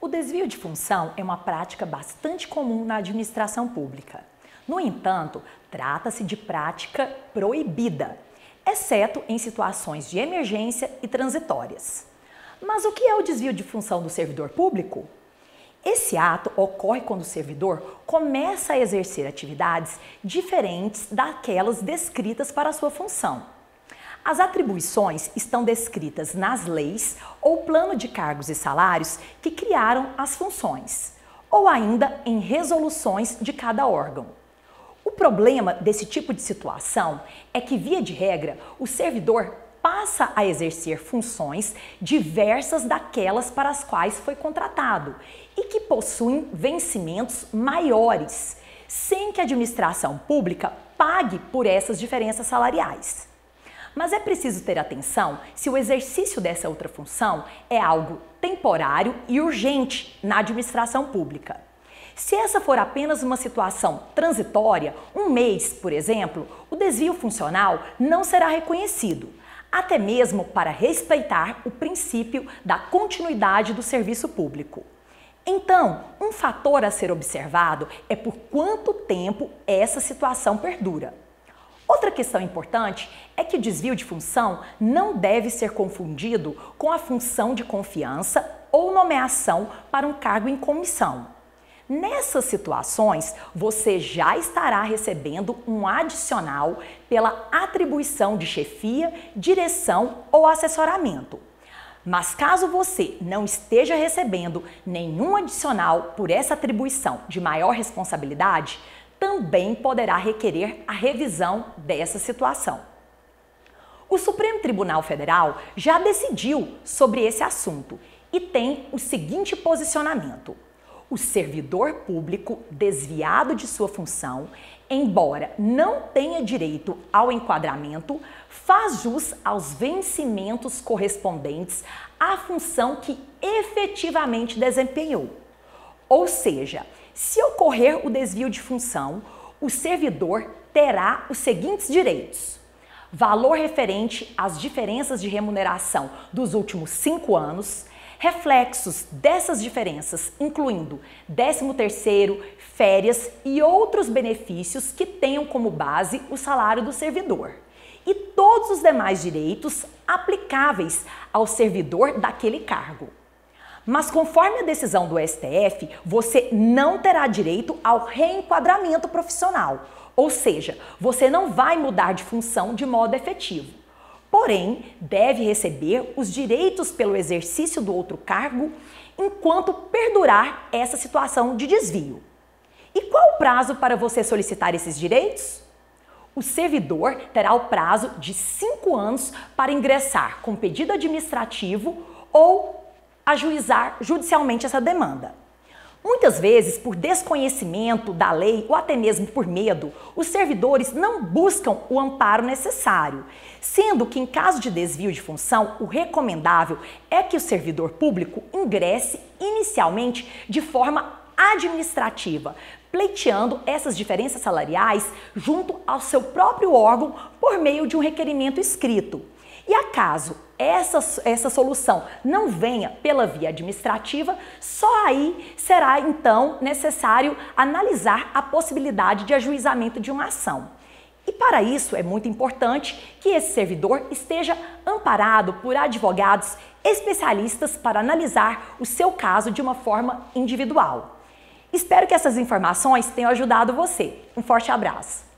O desvio de função é uma prática bastante comum na administração pública. No entanto, trata-se de prática proibida, exceto em situações de emergência e transitórias. Mas o que é o desvio de função do servidor público? Esse ato ocorre quando o servidor começa a exercer atividades diferentes daquelas descritas para a sua função. As atribuições estão descritas nas leis ou plano de cargos e salários que criaram as funções, ou ainda em resoluções de cada órgão. O problema desse tipo de situação é que, via de regra, o servidor passa a exercer funções diversas daquelas para as quais foi contratado e que possuem vencimentos maiores, sem que a administração pública pague por essas diferenças salariais. Mas é preciso ter atenção se o exercício dessa outra função é algo temporário e urgente na administração pública. Se essa for apenas uma situação transitória, um mês, por exemplo, o desvio funcional não será reconhecido, até mesmo para respeitar o princípio da continuidade do serviço público. Então, um fator a ser observado é por quanto tempo essa situação perdura. Outra questão importante é que o desvio de função não deve ser confundido com a função de confiança ou nomeação para um cargo em comissão. Nessas situações, você já estará recebendo um adicional pela atribuição de chefia, direção ou assessoramento. Mas caso você não esteja recebendo nenhum adicional por essa atribuição de maior responsabilidade, também poderá requerer a revisão dessa situação. O Supremo Tribunal Federal já decidiu sobre esse assunto e tem o seguinte posicionamento: o servidor público desviado de sua função, embora não tenha direito ao enquadramento, faz jus aos vencimentos correspondentes à função que efetivamente desempenhou. Ou seja, se ocorrer o desvio de função, o servidor terá os seguintes direitos: valor referente às diferenças de remuneração dos últimos 5 anos, reflexos dessas diferenças, incluindo 13º, férias e outros benefícios que tenham como base o salário do servidor, e todos os demais direitos aplicáveis ao servidor daquele cargo. Mas conforme a decisão do STF, você não terá direito ao reenquadramento profissional, ou seja, você não vai mudar de função de modo efetivo. Porém, deve receber os direitos pelo exercício do outro cargo enquanto perdurar essa situação de desvio. E qual o prazo para você solicitar esses direitos? O servidor terá o prazo de 5 anos para ingressar com pedido administrativo ou ajuizar judicialmente essa demanda. Muitas vezes, por desconhecimento da lei ou até mesmo por medo, os servidores não buscam o amparo necessário, sendo que em caso de desvio de função, o recomendável é que o servidor público ingresse inicialmente de forma administrativa, pleiteando essas diferenças salariais junto ao seu próprio órgão por meio de um requerimento escrito. E acaso essa solução não venha pela via administrativa, só aí será então necessário analisar a possibilidade de ajuizamento de uma ação. E para isso é muito importante que esse servidor esteja amparado por advogados especialistas para analisar o seu caso de uma forma individual. Espero que essas informações tenham ajudado você. Um forte abraço!